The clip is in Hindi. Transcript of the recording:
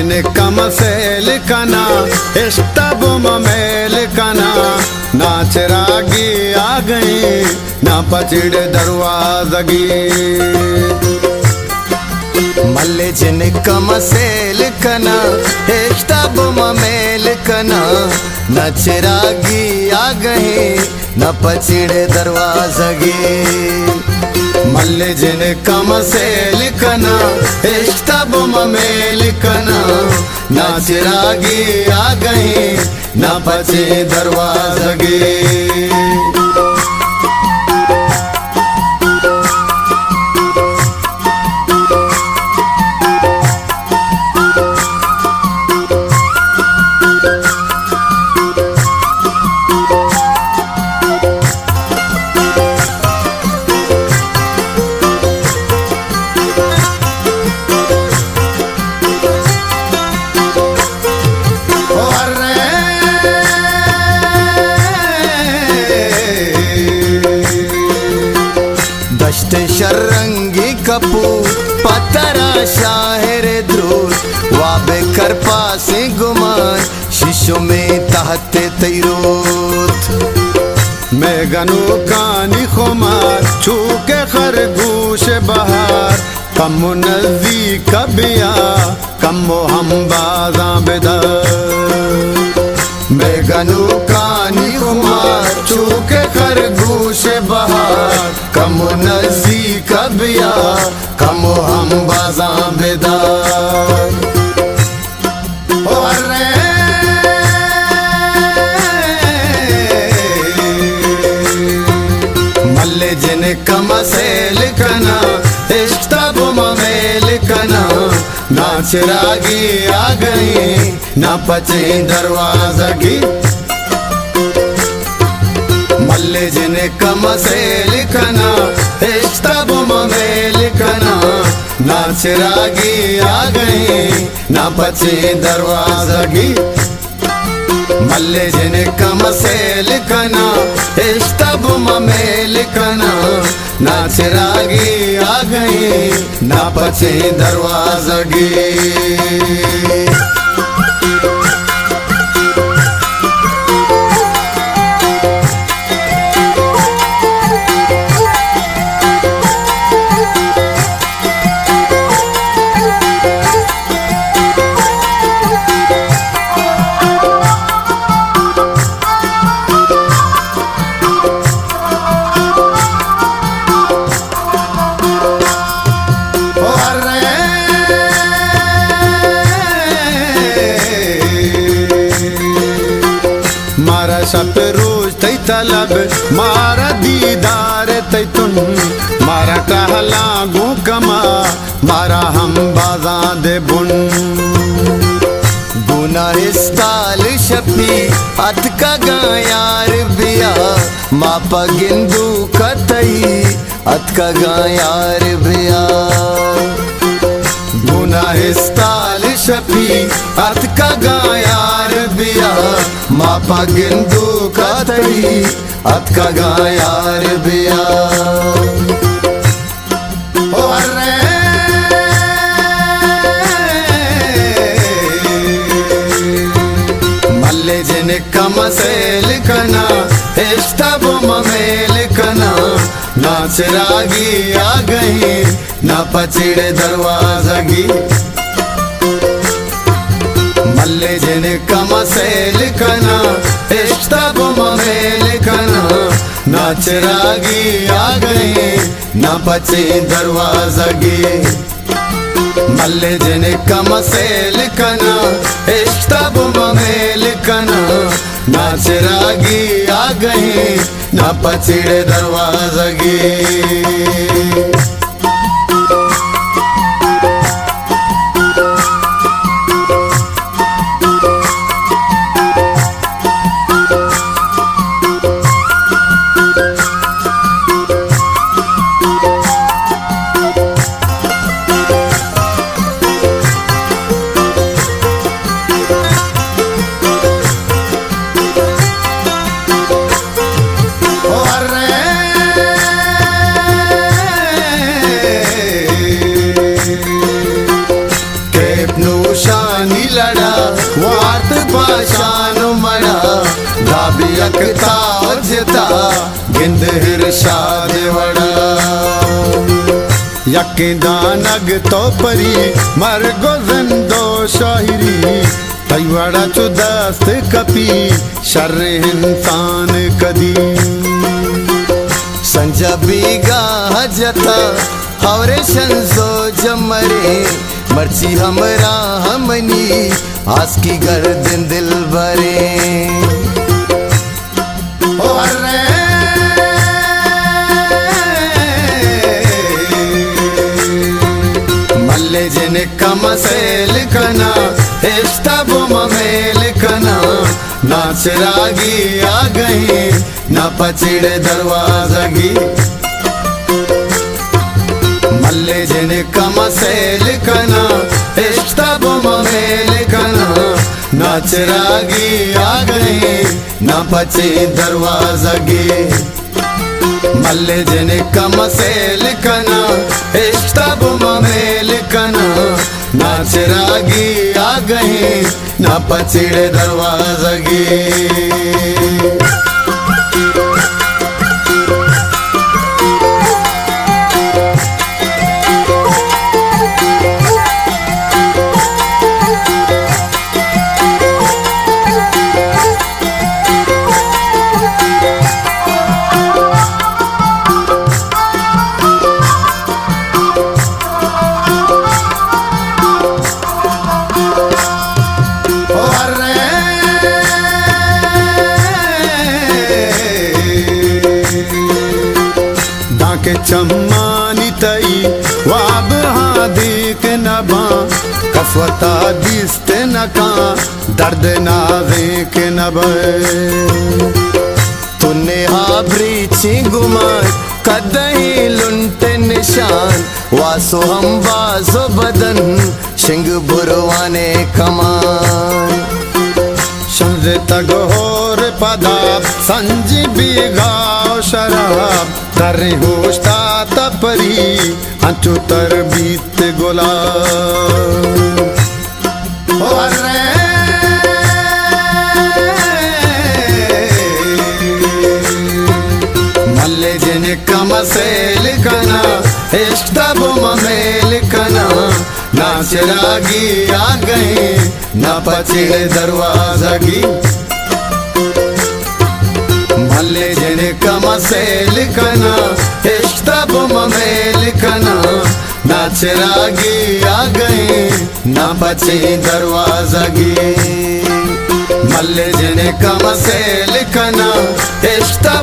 जिन कम से लिखना इश्तब मेल कना नाच रागी आ गई ना पचिड़ दरवाजगी मल्ले जिन कम से लिखना इश्तब मेल कना नाच रागी आ गई ना पचिड़ दरवाजगी मल्ले जिन कम से लिखना इश्तब में लिखना ना चिरागी आ गई ना पचे दरवाजगी दश्त शरंगी कपू पतरा शाहिर द्रूर वाबे कर पासे गुमान शीशों में तहते तैरोत मैं गनु कानी खुमार छूके खरगोश बहार कम नजी कबिया कमो हम बाजा बेदार मैं गनु कानी खुमार छूके खरगोश बहार कमो नजी कबिया कमो हम बाजा बेदार मल्ले जिन कम से लिखना इश्तब में लिखना नाच रागी आ गई ना पचे दरवाजगी मल्ले जिन कम से लिखना इश्तब में लिखना नाच रागी आ गई ना पचे दरवाजगी मल्ले जिन कम से लिखना इश्तब में लिखना नाच रागी आ गई ना पचे दरवाजगी मारा शप रोज तई तलब मारा दीदार तई तुन मारा टहला गो कमा मारा हम बाजा दे बुन गुना इस्ताल शपी अत का गायार बिया मापा गिंदू कतई अत का गायार बिया गुना इस्ताल शपी अत का गायार बिया मापा गिंदू कतई अत का गायार बिया मल्ले जिन कम से लिखना इश्तब में लिखना नाच रागी आ गई ना पचिड़े दरवाजगी मल्ले जिन कम से लिखना इश्तब में लिखना नाच रागी आ गई ना पचे दरवाजगी मल्ले जिन कम से लिखना इश्तब में लिखना नाच रागी आ गई ना पचिड़े दरवाजगी यकता जता गिंद हिरशाद वड़ा यकिदानग तो परी मरगो जिंदो शाहिरी तैवड़ा चुदस्त कपी शर इंसान कदी संजबीगा जता हवरे शंसो जमरे मर्ची हमरा हमनी आस की गर्दन दिल भरे ओ हर्रे मल्ले जिन कमसेल कना इश्तब ममेल कना नाच रागी आ गई ना पचिड़े दरवाज़गी मल्ले जिन कमसेल कना इश्तब ममेल कना नाच रागी आ गई ना पचे दरवाज़गी मल्ले जिन कमसेल कना इश्तब ममेल कना नाच रागी आ गई ना पचिड़े दरवाज़गी के चम्मानी तई वाब हादी के नबा कफवता दिस्ते नका दर्द नाज़े के नबे तूने हाबरी गुमान कदही लुंटे निशान वासो हम बाजो बदन शिंग बुरवाने कमान शंजे तगोर पदाब संजी बीगाव शराब तरे होश्ता तपरी अंचु तर बीत गुलाब ओ हर्रे मल्ले जिन कमसेल कना इश्तब ममेल कना नाच रागी आ गई ना पचिड़े दरवाज़गी मल्ले जिन कमसेल कना इश्तब ममेल कना नाच रागी आ गई ना पचे दरवाज़गी मल्ले जिन कमसेल कना इश्तब